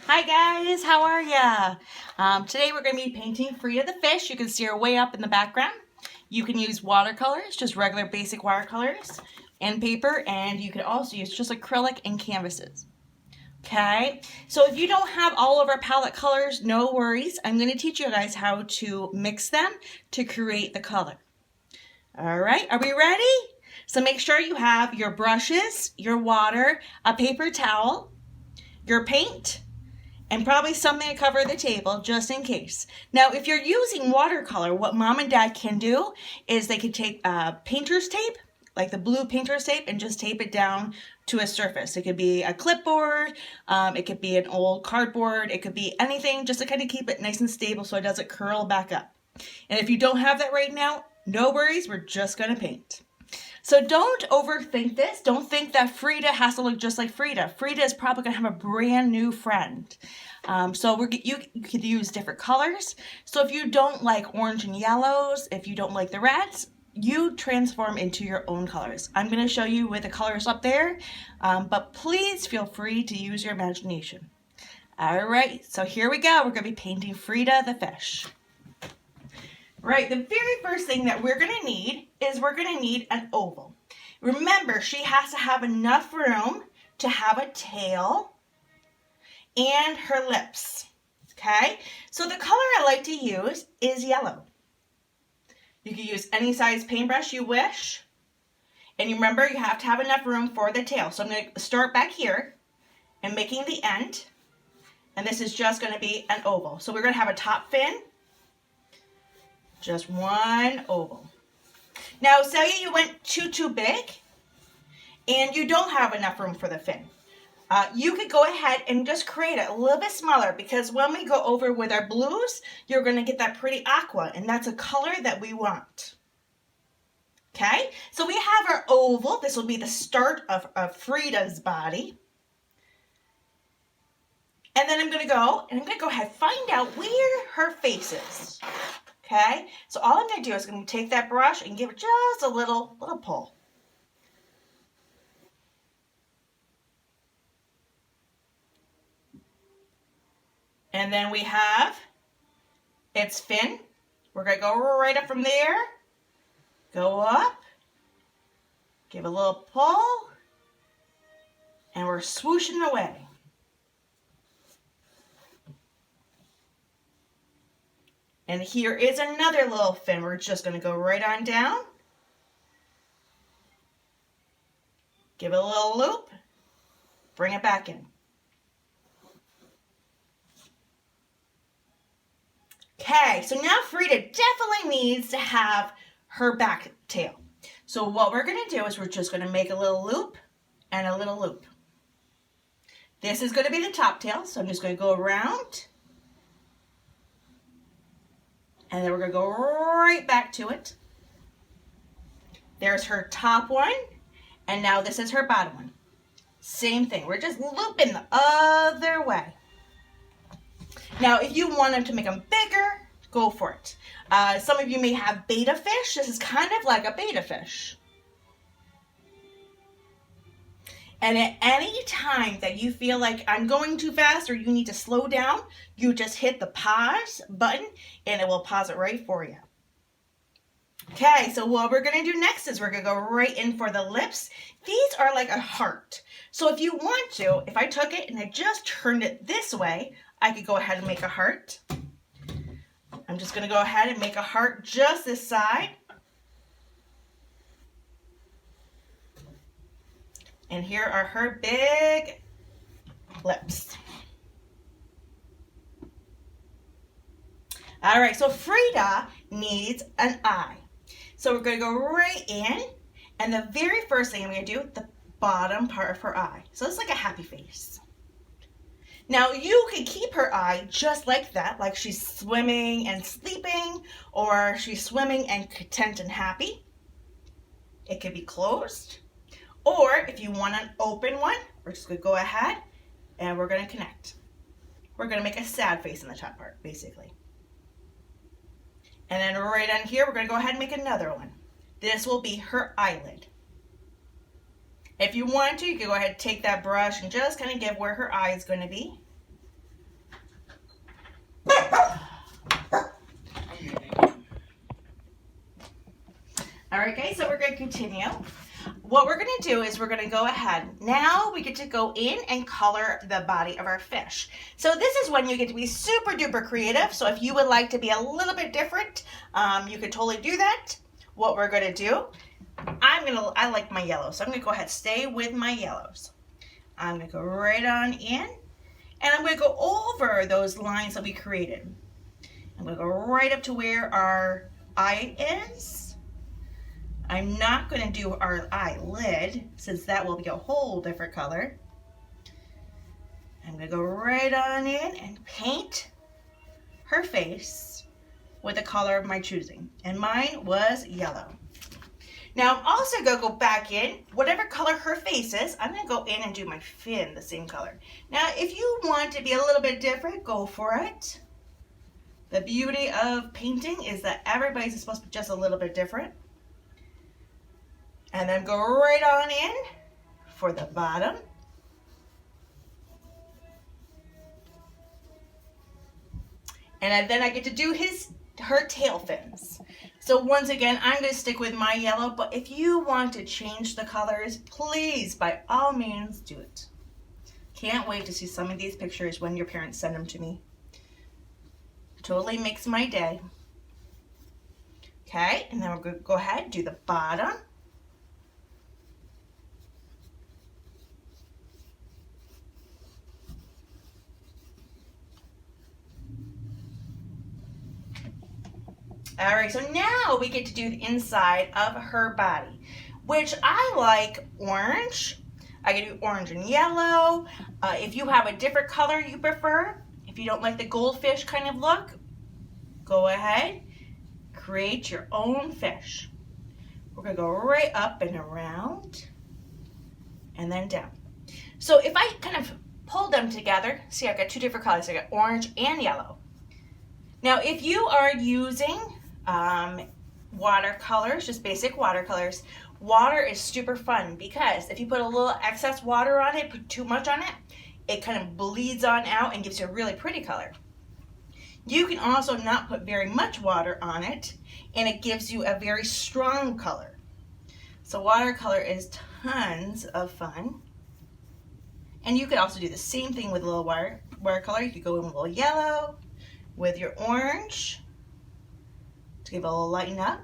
Hi guys, how are ya? Today we're going to be painting Frida the Fish. You can see her way up in the background. You can use watercolors, just regular basic watercolors, and paper, and you can also use just acrylic and canvases. Okay, so if you don't have all of our palette colors, no worries. I'm going to teach you guys how to mix them to create the color. All right, are we ready? So make sure you have your brushes, your water, a paper towel, your paint, and probably something to cover the table just in case. Now, if you're using watercolor, what mom and dad can do is they can take painter's tape, like the blue painter's tape, and just tape it down to a surface. It could be a clipboard, it could be an old cardboard, it could be anything just to kind of keep it nice and stable so it doesn't curl back up. And if you don't have that right now, no worries, we're just gonna paint. So don't overthink this. Don't think that Frida has to look just like Frida. Frida is probably going to have a brand new friend. You could use different colors. So if you don't like orange and yellows, if you don't like the reds, you transform into your own colors. I'm going to show you with the colors up there, but please feel free to use your imagination. All right, so here we go. We're going to be painting Frida the Fish. Right, the very first thing that we're going to need is we're going to need an oval. Remember, she has to have enough room to have a tail and her lips. Okay, so the color I like to use is yellow. You can use any size paintbrush you wish. And you remember, you have to have enough room for the tail. So I'm going to start back here and making the end. And this is just going to be an oval. So we're going to have a top fin. Just one oval. Now, say you went too big and you don't have enough room for the fin. You could go ahead and just create it a little bit smaller, because when we go over with our blues, you're going to get that pretty aqua, and that's a color that we want. Okay, so we have our oval. This will be the start of Frida's body. And then I'm going to go ahead and find out where her face is. Okay, so all I'm going to do is going to take that brush and give it just a little pull. And then we have its fin. We're going to go right up from there, go up, give a little pull, and we're swooshing away. And here is another little fin. We're just going to go right on down. Give it a little loop. Bring it back in. Okay, so now Frida definitely needs to have her back tail. So what we're going to do is we're just going to make a little loop and a little loop. This is going to be the top tail, so I'm just going to go around. And then we're going to go right back to it. There's her top one. And now this is her bottom one. Same thing. We're just looping the other way. Now, if you want to make them bigger, go for it. Some of you may have betta fish. This is kind of like a betta fish. And at any time that you feel like I'm going too fast or you need to slow down, you just hit the pause button and it will pause it right for you. Okay, so what we're going to do next is we're going to go right in for the lips. These are like a heart. So if you want to, if I took it and I just turned it this way, I could go ahead and make a heart. I'm just going to go ahead and make a heart just this side. And here are her big lips. All right, so Frida needs an eye. So we're going to go right in, and the very first thing I'm going to do, the bottom part of her eye. So it's like a happy face. Now you can keep her eye just like that, like she's swimming and sleeping, or she's swimming and content and happy. It could be closed. Or if you want an open one, we're just going to go ahead and we're going to connect. We're going to make a sad face in the top part, basically. And then right on here, we're going to go ahead and make another one. This will be her eyelid. If you want to, you can go ahead and take that brush and just kind of give where her eye is going to be. All right, guys, so we're going to continue. What we're going to do is we're going to go ahead. Now we get to go in and color the body of our fish. So this is when you get to be super duper creative. So if you would like to be a little bit different, you can totally do that. What we're going to do, I like my yellows, so I'm going to go ahead and stay with my yellows. I'm going to go right on in, and I'm going to go over those lines that we created. I'm going to go right up to where our eye is. I'm not going to do our eyelid, since that will be a whole different color. I'm going to go right on in and paint her face with the color of my choosing. And mine was yellow. Now I'm also going to go back in, whatever color her face is, I'm going to go in and do my fin the same color. Now if you want to be a little bit different, go for it. The beauty of painting is that everybody's supposed to be just a little bit different. And then go right on in for the bottom. And then I get to do her tail fins. So once again, I'm going to stick with my yellow, but if you want to change the colors, please, by all means, do it. Can't wait to see some of these pictures when your parents send them to me. Totally makes my day. Okay, and then we're going to go ahead and do the bottom. All right, so now we get to do the inside of her body, which I like orange. I can do orange and yellow. If you have a different color you prefer, if you don't like the goldfish kind of look, go ahead, create your own fish. We're gonna go right up and around and then down. So if I kind of pull them together, see I've got two different colors. I got orange and yellow. Now if you are using watercolors, just basic watercolors, water is super fun because if you put a little excess water on it, put too much on it, it kind of bleeds on out and gives you a really pretty color. You can also not put very much water on it and it gives you a very strong color. So watercolor is tons of fun. And you could also do the same thing with a little watercolor. You could go in with a little yellow, with your orange, to give it a little lighten up.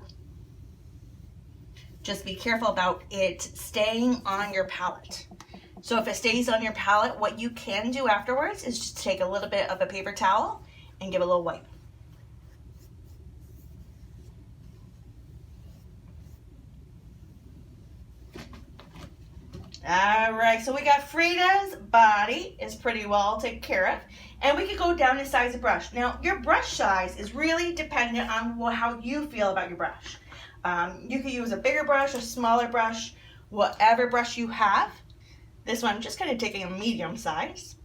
Just be careful about it staying on your palette. So if it stays on your palette, what you can do afterwards is just take a little bit of a paper towel and give it a little wipe. All right, so we got Frida's body is pretty well taken care of. And we could go down to size of brush. Now, your brush size is really dependent on how you feel about your brush. You could use a bigger brush, a smaller brush, whatever brush you have. This one, I'm just kind of taking a medium size.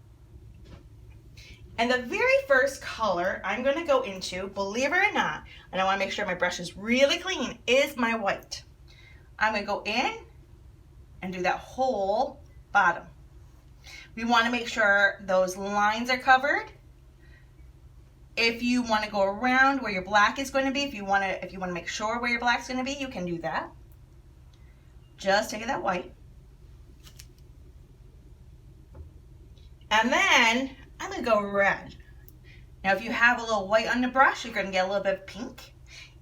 And the very first color I'm going to go into, believe it or not, and I want to make sure my brush is really clean, is my white. I'm going to go in and do that whole bottom. We want to make sure those lines are covered. If you want to go around where your black is going to be, if you want to make sure where your black is going to be, you can do that. Just take that white. And then I'm going to go red. Now if you have a little white on the brush, you're going to get a little bit of pink.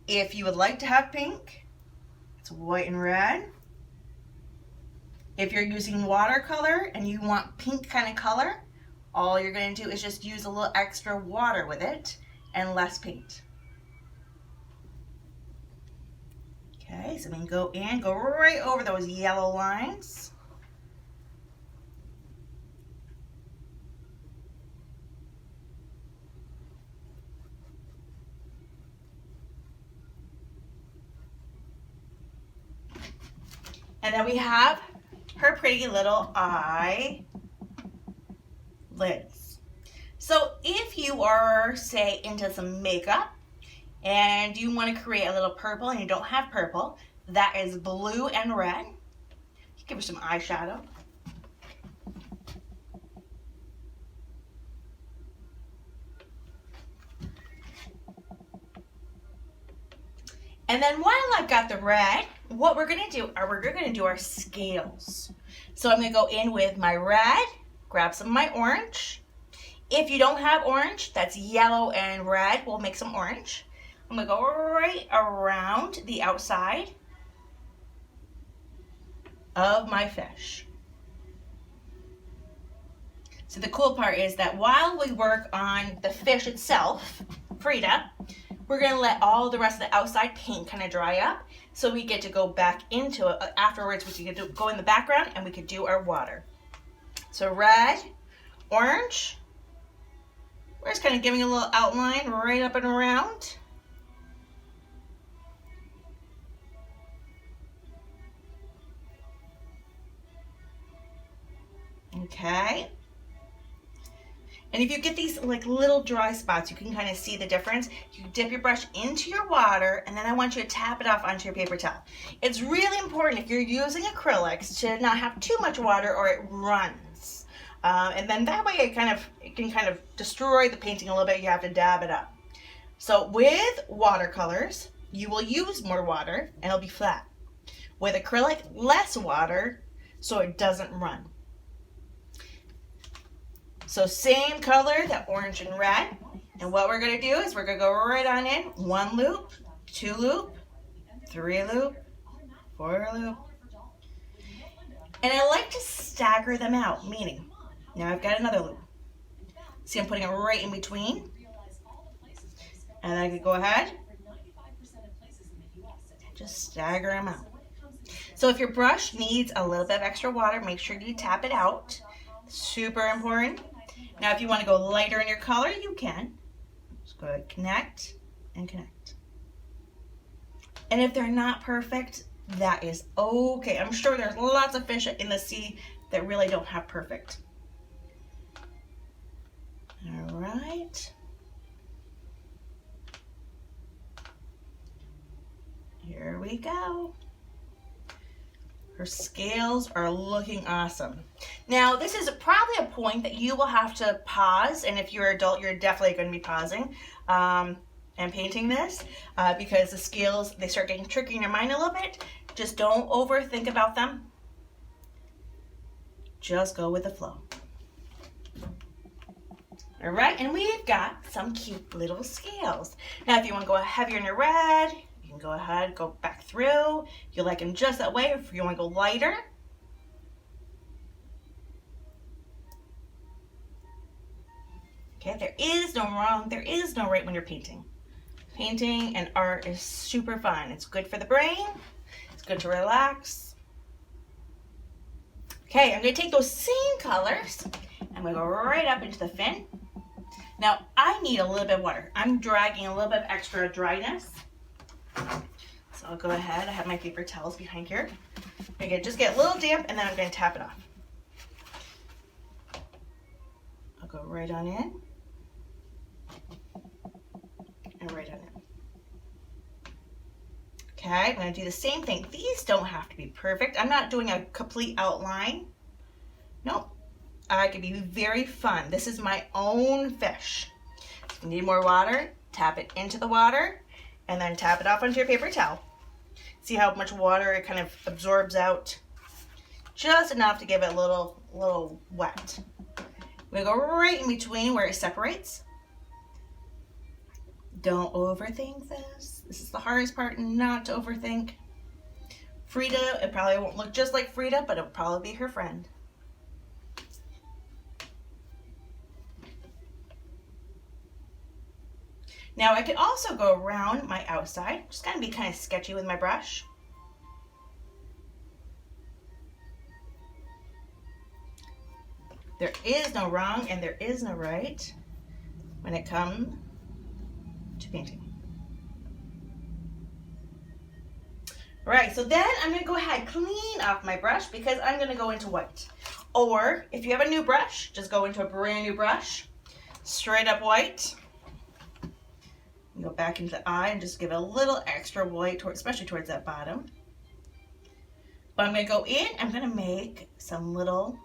If you would like to have pink, it's white and red. If you're using watercolor and you want pink kind of color, all you're going to do is just use a little extra water with it and less paint. Okay, so we can go in, go right over those yellow lines. And then we have her pretty little eyelids. So if you are, say, into some makeup and you want to create a little purple and you don't have purple, that is blue and red. Give her some eyeshadow. And then while I've got the red, what we're gonna do are we're gonna do our scales. So I'm gonna go in with my red, grab some of my orange. If you don't have orange, that's yellow and red, we'll make some orange. I'm gonna go right around the outside of my fish. So the cool part is that while we work on the fish itself, Frida, we're gonna let all the rest of the outside paint kind of dry up, so we get to go back into it. Afterwards, we can go in the background and we can do our water. So red, orange, we're just kind of giving a little outline right up and around. Okay. And if you get these like little dry spots, you can kind of see the difference. You dip your brush into your water, and then I want you to tap it off onto your paper towel. It's really important if you're using acrylics to not have too much water or it runs. And then that way it can kind of destroy the painting a little bit. You have to dab it up. So with watercolors, you will use more water and it'll be flat. With acrylic, less water so it doesn't run. So same color, that orange and red. And what we're gonna do is we're gonna go right on in, 1 loop, 2 loop, 3 loop, 4 loop. And I like to stagger them out, meaning, now I've got another loop. See, I'm putting it right in between. And I can go ahead and just stagger them out. So if your brush needs a little bit of extra water, make sure you tap it out. Super important. Now if you want to go lighter in your color, you can. Just go ahead, connect and connect. And if they're not perfect, that is okay. I'm sure there's lots of fish in the sea that really don't have perfect. All right. Here we go. Her scales are looking awesome. Now, this is probably a point that you will have to pause, and if you're an adult, you're definitely going to be pausing and painting this because the scales, they start getting tricky in your mind a little bit. Just don't overthink about them. Just go with the flow. All right, and we've got some cute little scales. Now, if you want to go heavier in your red, you can go ahead, go back through. If you like them just that way, if you want to go lighter. Okay, there is no wrong, there is no right when you're painting. Painting and art is super fun. It's good for the brain. It's good to relax. Okay, I'm going to take those same colors. I'm going to go right up into the fin. Now, I need a little bit of water. I'm dragging a little bit of extra dryness. So I'll go ahead. I have my paper towels behind here. I'm going to just get a little damp, and then I'm going to tap it off. I'll go right on in. And right on in. Okay, I'm going to do the same thing. These don't have to be perfect. I'm not doing a complete outline. Nope. I can be very fun. This is my own fish. If you need more water, tap it into the water and then tap it off onto your paper towel. See how much water it kind of absorbs out? Just enough to give it a little wet. We're going to go right in between where it separates. Don't overthink this. This is the hardest part, not to overthink. Frida, it probably won't look just like Frida, but it'll probably be her friend. Now I could also go around my outside, just kind of sketchy with my brush. There is no wrong and there is no right when it comes to painting. All right, so then I'm going to go ahead and clean off my brush because I'm going to go into white. Or if you have a new brush, just go into a brand new brush, straight up white. Go back into the eye and just give it a little extra white, especially towards that bottom. But I'm going to go in, I'm going to make some little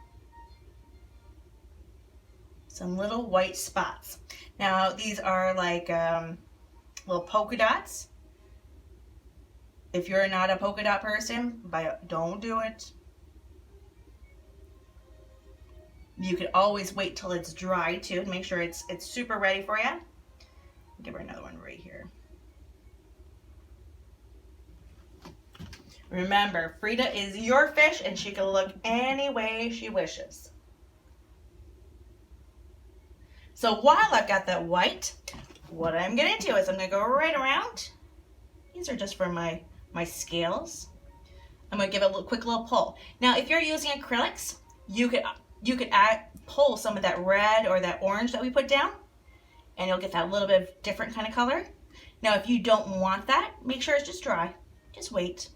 white spots. Now these are like little polka dots. If you're not a polka dot person, don't do it. You could always wait till it's dry too to make sure it's super ready for you. Give her another one right here. Remember, Frida is your fish and she can look any way she wishes. So while I've got that white, what I'm going to do is I'm going to go right around. These are just for my scales. I'm going to give it a quick little pull. Now, if you're using acrylics, you could pull some of that red or that orange that we put down, and you'll get that little bit of different kind of color. Now, if you don't want that, make sure it's just dry. Just wait.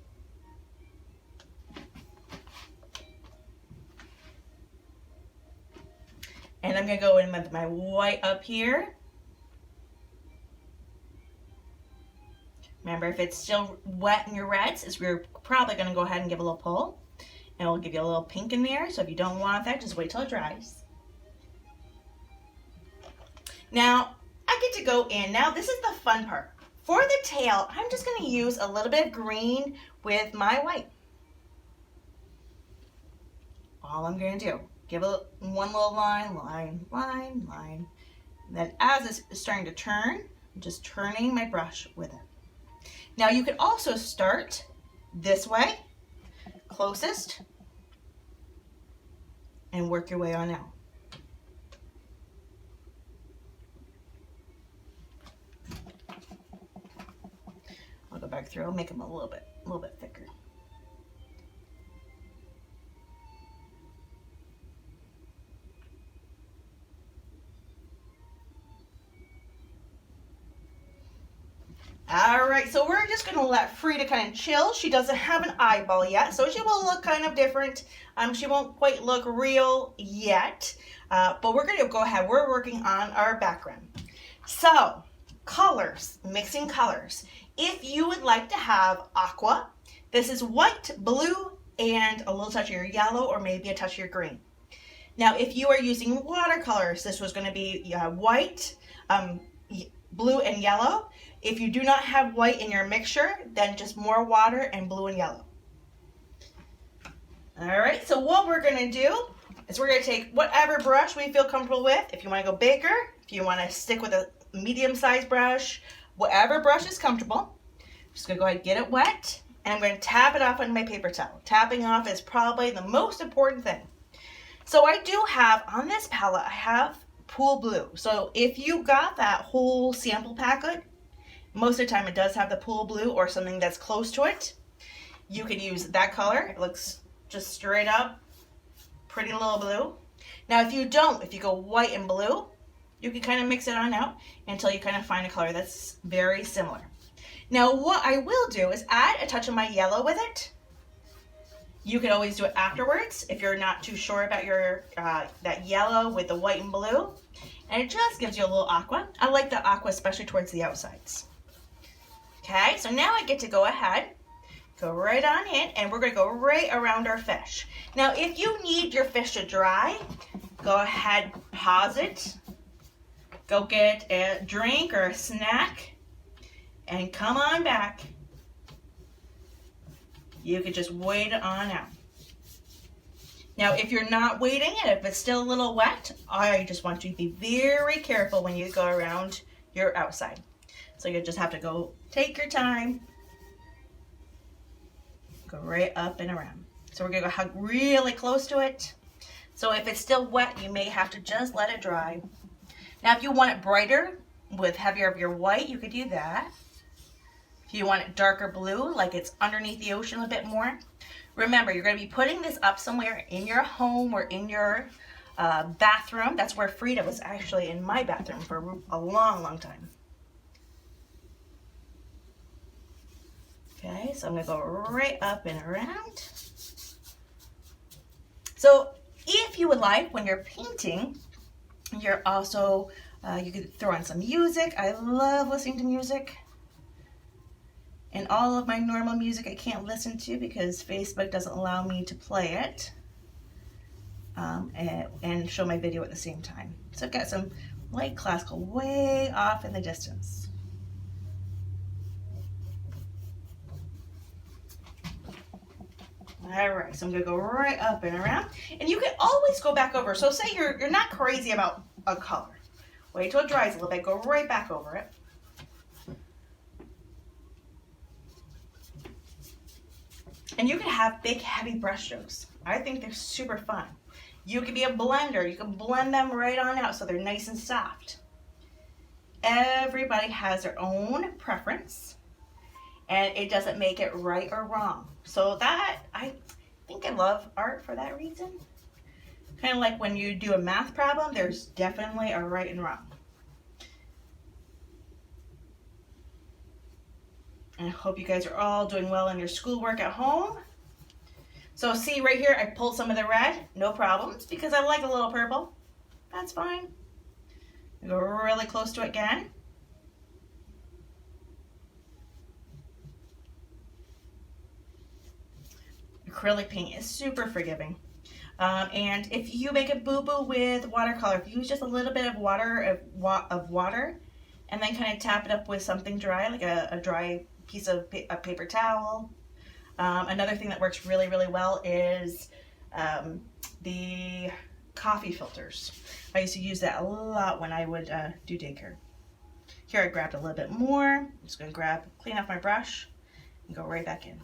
And I'm going to go in with my white up here. Remember, if it's still wet in your reds, we're probably going to go ahead and give a little pull. And we'll give you a little pink in there. So if you don't want that, just wait till it dries. Now, I get to go in. Now, this is the fun part. For the tail, I'm just going to use a little bit of green with my white. All I'm going to do. Give it one little line, line, line, line. And then as it's starting to turn, I'm just turning my brush with it. Now you could also start this way, closest, and work your way on out. I'll go back through, I'll make them a little bit thicker. All right, so we're just going to let Frida kind of chill. She doesn't have an eyeball yet, so she will look kind of different. She won't quite look real yet, but we're going to go ahead. We're working on our background. So, colors, mixing colors. If you would like to have aqua, this is white, blue, and a little touch of your yellow or maybe a touch of your green. Now, if you are using watercolors, this was going to be white, blue, and yellow. If you do not have white in your mixture, then just more water and blue and yellow. All right, so what we're going to do is we're going to take whatever brush we feel comfortable with. If you want to go bigger, if you want to stick with a medium-sized brush, whatever brush is comfortable. I'm just going to go ahead and get it wet, and I'm going to tap it off on my paper towel. Tapping off is probably the most important thing. So I do have, on this palette, I have Pool Blue. So if you got that whole sample packet, most of the time it does have the Pool Blue or something that's close to it. You could use that color. It looks just straight up pretty little blue. Now if you don't, if you go white and blue, you can kind of mix it on out until you kind of find a color that's very similar. Now what I will do is add a touch of my yellow with it. You can always do it afterwards if you're not too sure about your that yellow with the white and blue. And it just gives you a little aqua. I like the aqua especially towards the outsides. Okay, so now I get to go ahead, go right on in, and we're going to go right around our fish. Now, if you need your fish to dry, go ahead, pause it, go get a drink or a snack, and come on back. You could just wait it on out. Now, if you're not waiting and if it's still a little wet, I just want you to be very careful when you go around your outside. So you just have to go take your time, go right up and around. So we're gonna go hug really close to it. So if it's still wet, you may have to just let it dry. Now if you want it brighter with heavier of your white, you could do that. If you want it darker blue, like it's underneath the ocean a bit more, remember you're gonna be putting this up somewhere in your home or in your bathroom. That's where Frida was actually in my bathroom for a long, long time. Okay, so I'm going to go right up and around. So if you would like, when you're painting, you're also, you could throw on some music. I love listening to music. And all of my normal music I can't listen to because Facebook doesn't allow me to play it and show my video at the same time. So I've got some light classical way off in the distance. All right, so I'm gonna go right up and around, and you can always go back over. So say you're not crazy about a color. Wait till it dries a little bit, go right back over it. And you can have big, heavy brush strokes. I think they're super fun. You can be a blender. You can blend them right on out so they're nice and soft. Everybody has their own preference, and it doesn't make it right or wrong. So that, I think I love art for that reason. Kind of like when you do a math problem, there's definitely a right and wrong. And I hope you guys are all doing well in your schoolwork at home. So see right here, I pulled some of the red, no problems, because I like a little purple. That's fine. Go really close to it again. Acrylic paint is super forgiving. And if you make a boo-boo with watercolor, if you use just a little bit of water, and then kind of tap it up with something dry, like a dry piece of a paper towel. Another thing that works really, really well is the coffee filters. I used to use that a lot when I would do daycare. Here I grabbed a little bit more. I'm just going to clean off my brush and go right back in.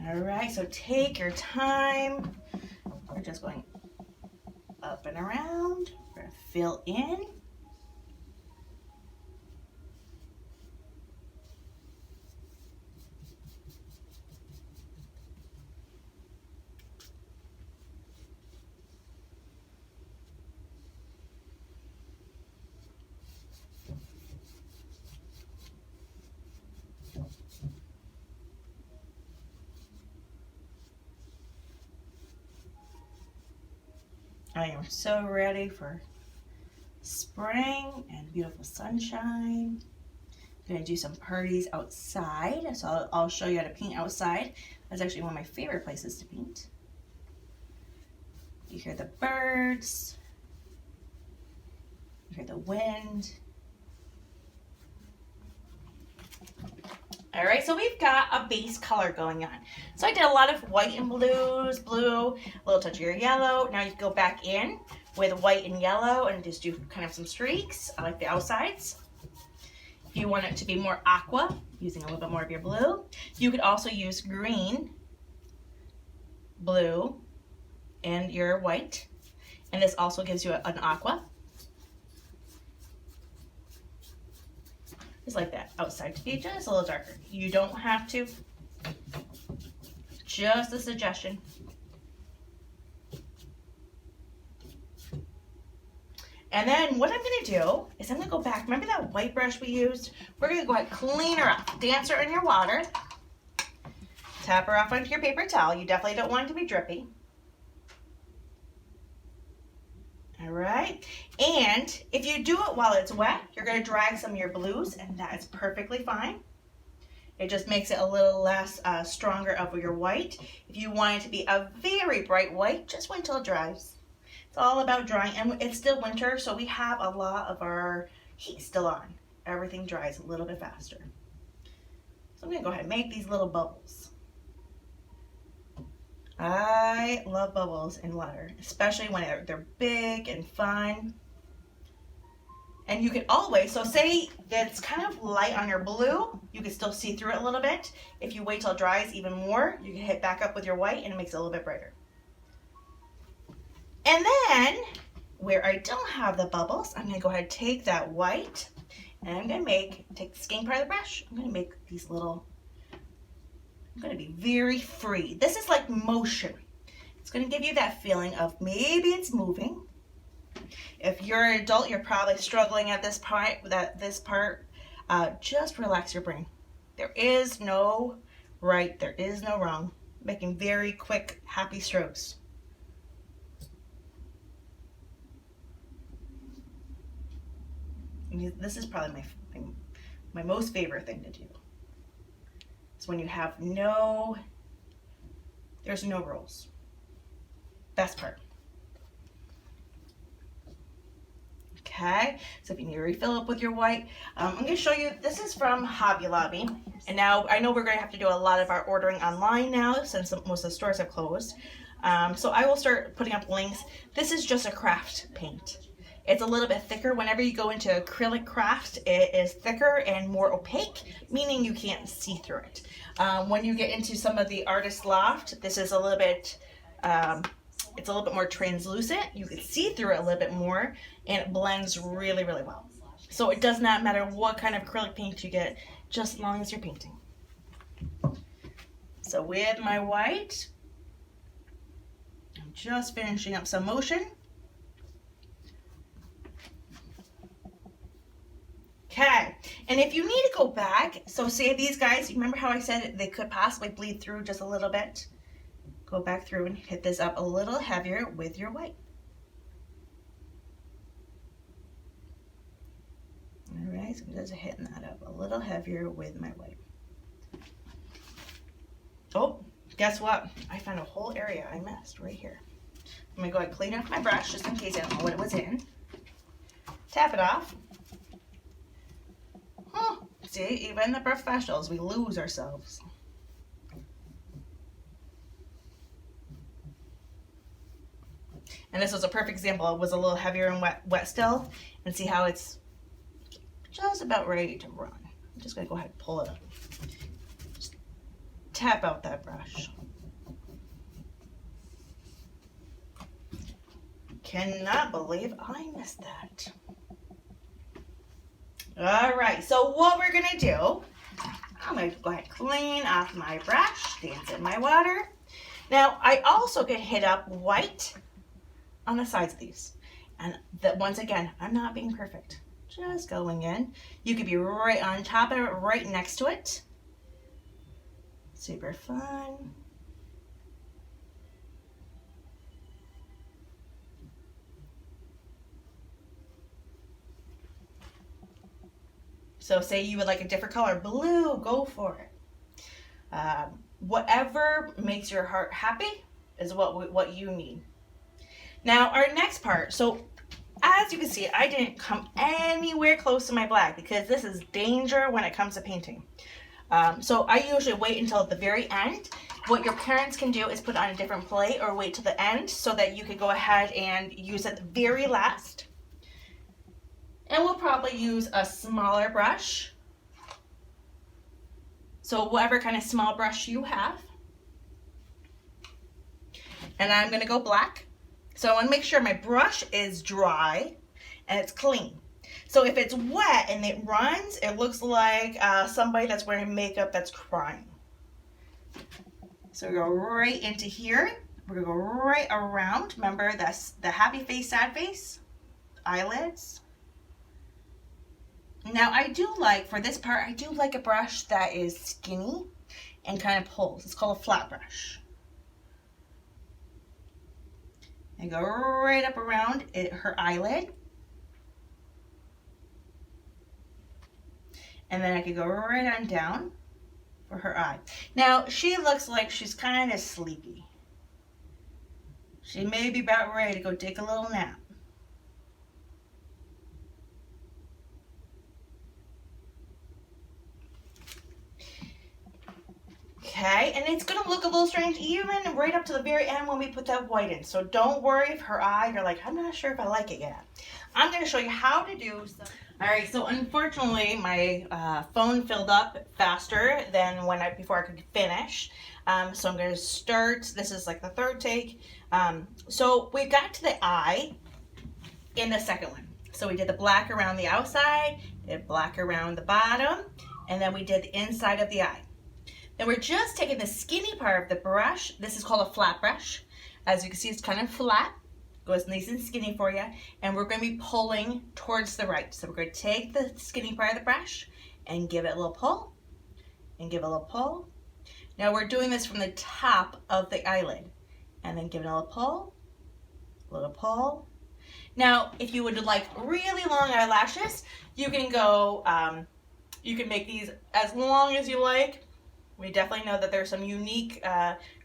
All right, so take your time. We're just going up and around. We're going to fill in. I am so ready for spring and beautiful sunshine. I'm going to do some parties outside, so I'll show you how to paint outside. That's actually one of my favorite places to paint. You hear the birds, you hear the wind. All right, so we've got a base color going on. So I did a lot of white and blues, blue, a little touch of your yellow. Now you can go back in with white and yellow and just do kind of some streaks. I like the outsides. If you want it to be more aqua, using a little bit more of your blue, you could also use green, blue, and your white. And this also gives you an aqua. Just like that, outside to be just a little darker. You don't have to, just a suggestion. And then what I'm gonna do is I'm gonna go back, remember that white brush we used? We're gonna go ahead and clean her up. Dance her in your water. Tap her off onto your paper towel. You definitely don't want it to be drippy. All right, and if you do it while it's wet, you're going to drag some of your blues, and that is perfectly fine. It just makes it a little less stronger of your white. If you want it to be a very bright white, just wait until it dries. It's all about drying, and it's still winter, so we have a lot of our heat still on. Everything dries a little bit faster. So I'm going to go ahead and make these little bubbles. I love bubbles in water, especially when they're big and fun. And you can always, so say that's kind of light on your blue, you can still see through it a little bit. If you wait till it dries even more, you can hit back up with your white and it makes it a little bit brighter. And then, where I don't have the bubbles, I'm gonna go ahead and take that white and I'm gonna take the skinny part of the brush, I'm gonna make these little, I'm going to be very free. This is like motion. It's going to give you that feeling of maybe it's moving. If you're an adult, you're probably struggling at this part. Just relax your brain. There is no right. There is no wrong. Making very quick, happy strokes. This is probably my most favorite thing to do. It's when you have there's no rules. Best part. Okay, so if you need to refill up with your white, I'm going to show you, this is from Hobby Lobby. And now I know we're going to have to do a lot of our ordering online now since most of the stores have closed. So I will start putting up links. This is just a craft paint. It's a little bit thicker. Whenever you go into acrylic craft, it is thicker and more opaque, meaning you can't see through it. When you get into some of the Artist Loft, this is a little bit, it's a little bit more translucent. You can see through it a little bit more, and it blends really, really well. So it does not matter what kind of acrylic paint you get, just as long as you're painting. So with my white, I'm just finishing up some motion. Okay, and if you need to go back, so say these guys, remember how I said they could possibly bleed through just a little bit? Go back through and hit this up a little heavier with your white. All right, so I'm just hitting that up a little heavier with my white. Oh, guess what? I found a whole area I missed right here. I'm gonna go ahead and clean off my brush just in case I don't know what it was in. Tap it off. Oh, see, even the professionals, we lose ourselves. And this was a perfect example. It was a little heavier and wet still. And see how it's just about ready to run. I'm just going to go ahead and pull it up. Just tap out that brush. Cannot believe I missed that. All right, so what we're going to do, I'm going to go ahead and clean off my brush, dance in my water. Now, I also get hit up white on the sides of these. And that, once again, I'm not being perfect. Just going in. You could be right on top of it, right next to it. Super fun. So say you would like a different color, blue, go for it. Whatever makes your heart happy is what you need. Now our next part, so as you can see, I didn't come anywhere close to my black because this is danger when it comes to painting. So I usually wait until the very end. What your parents can do is put on a different plate or wait till the end so that you can go ahead and use it the very last. And we'll probably use a smaller brush. So whatever kind of small brush you have. And I'm going to go black. So I want to make sure my brush is dry and it's clean. So if it's wet and it runs, it looks like somebody that's wearing makeup that's crying. So we go right into here. We're going to go right around. Remember, that's the happy face, sad face, eyelids. Now I do like, for this part, I do like a brush that is skinny and kind of pulls. It's called a flat brush. And go right up around her eyelid. And then I could go right on down for her eye. Now she looks like she's kind of sleepy. She may be about ready to go take a little nap. Okay, and it's going to look a little strange even right up to the very end when we put that white in. So don't worry if her eye, you're like, I'm not sure if I like it yet. I'm going to show you how to do some. All right, so unfortunately my phone filled up faster than before I could finish. So I'm going to start, this is like the third take. So we got to the eye in the second one. So we did the black around the outside, did black around the bottom, and then we did the inside of the eye. Then we're just taking the skinny part of the brush. This is called a flat brush. As you can see, it's kind of flat. Goes nice and skinny for you. And we're going to be pulling towards the right. So we're going to take the skinny part of the brush and give it a little pull. And give it a little pull. Now we're doing this from the top of the eyelid. And then give it a little pull. A little pull. Now, if you would like really long eyelashes, you can go, you can make these as long as you like. We definitely know that there's some unique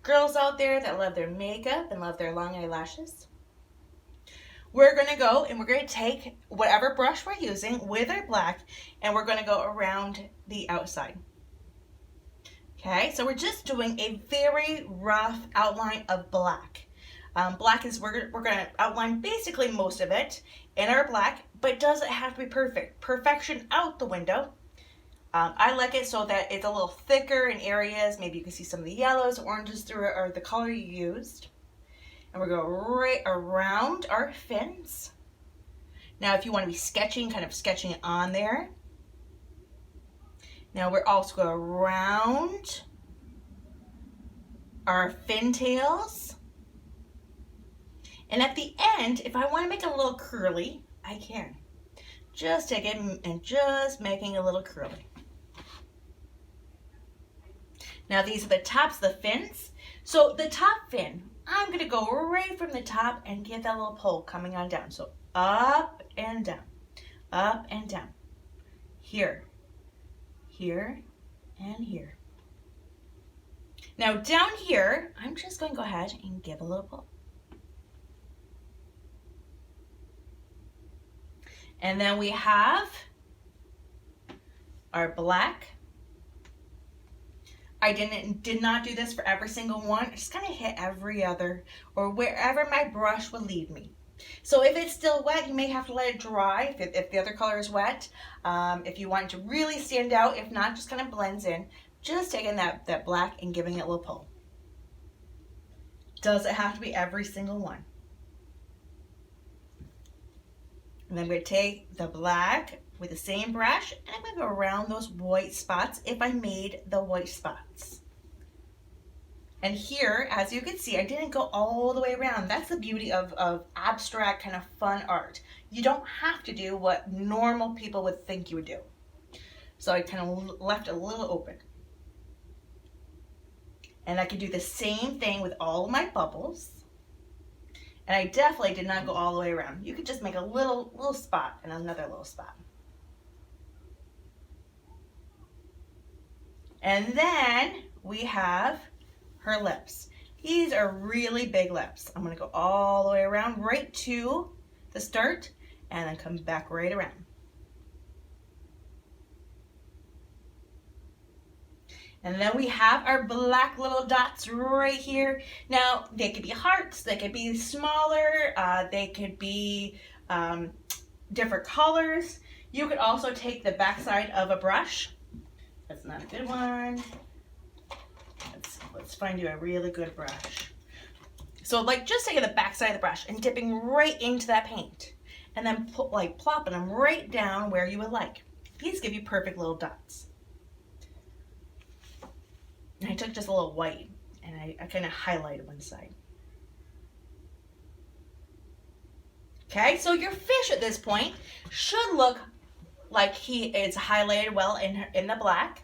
girls out there that love their makeup and love their long eyelashes. we're going to go and we're going to take whatever brush we're using with our black, and we're going to go around the outside. Okay, so we're just doing a very rough outline of black. Black is, we're going to outline basically most of it in our black, but it doesn't have to be perfect. Perfection out the window. I like it so that it's a little thicker in areas. Maybe you can see some of the yellows, oranges through it, or the color you used. And we're going to go right around our fins. Now, if you want to be sketching, kind of sketching it on there. Now we're also going around our fin tails. And at the end, if I want to make it a little curly, I can. Just take it and just making a little curly. Now these are the tops of the fins. So the top fin, I'm going to go right from the top and get that little pole coming on down. So up and down, up and down. Here, here, and here. Now down here, I'm just going to go ahead and give a little pull. And then we have our black. I did not do this for every single one. I just kind of hit every other, or wherever my brush will lead me. So if it's still wet, you may have to let it dry if the other color is wet. If you want it to really stand out, if not, just kind of blends in. Just taking that black and giving it a little pull. Does it have to be every single one? And then I'm going to take the black with the same brush, and I'm going to go around those white spots if I made the white spots. And here, as you can see, I didn't go all the way around. That's the beauty of abstract kind of fun art. You don't have to do what normal people would think you would do. So I kind of left it a little open. And I could do the same thing with all of my bubbles. And I definitely did not go all the way around. You could just make a little spot and another little spot. And then we have her lips. These are really big lips. I'm going to go all the way around right to the start and then come back right around. And then we have our black little dots right here. Now, they could be hearts, they could be smaller, they could be different colors. You could also take the backside of a brush. That's not a good one. Let's find you a really good brush. So like just taking the backside of the brush and dipping right into that paint. And then plopping them right down where you would like. These give you perfect little dots. And I took just a little white and I kind of highlighted one side. Okay, so your fish at this point should look like he is highlighted well in the black.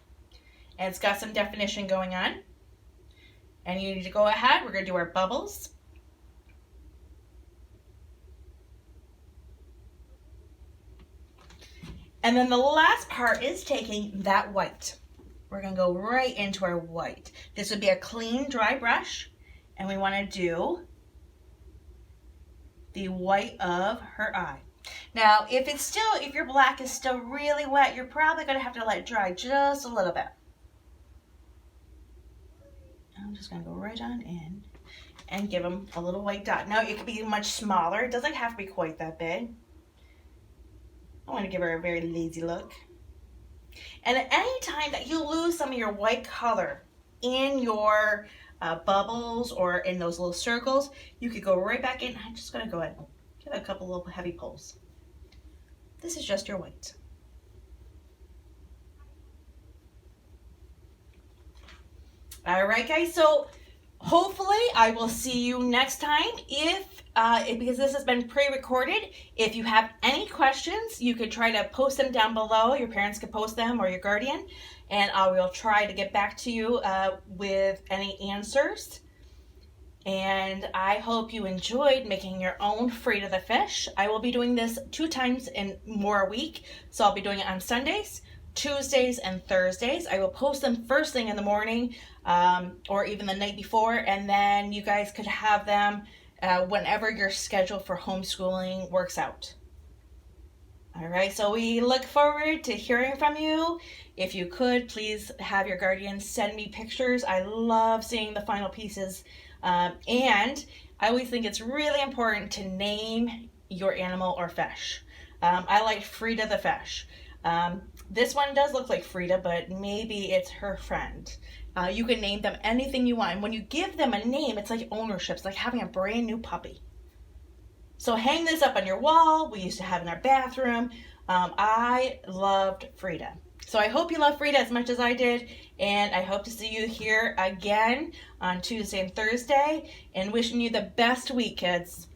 And it's got some definition going on. And you need to go ahead, we're going to do our bubbles. And then the last part is taking that white. We're going to go right into our white. This would be a clean, dry brush. And we want to do the white of her eye. Now, if your black is still really wet, you're probably going to have to let it dry just a little bit. I'm just going to go right on in and give them a little white dot. Now, it could be much smaller. It doesn't have to be quite that big. I want to give her a very lazy look. And at any time that you lose some of your white color in your bubbles or in those little circles, you could go right back in. I'm just going to go ahead and give it a couple little heavy pulls. This is just your white. All right, guys, so hopefully I will see you next time. Because this has been pre-recorded, if you have any questions, you could try to post them down below. Your parents could post them or your guardian, and I will try to get back to you with any answers. And I hope you enjoyed making your own Frida the Fish. I will be doing this 2 times and more a week, so I'll be doing it on Sundays, Tuesdays, and Thursdays. I will post them first thing in the morning or even the night before, and then you guys could have them whenever your schedule for homeschooling works out. All right, so we look forward to hearing from you. If you could, please have your guardian send me pictures. I love seeing the final pieces. And I always think it's really important to name your animal or fish. I like Frida the Fish. This one does look like Frida, but maybe it's her friend. You can name them anything you want. And when you give them a name, it's like ownership. It's like having a brand new puppy. So hang this up on your wall. We used to have in our bathroom. I loved Frida. So I hope you love Frida as much as I did. And I hope to see you here again on Tuesday and Thursday. And wishing you the best week, kids.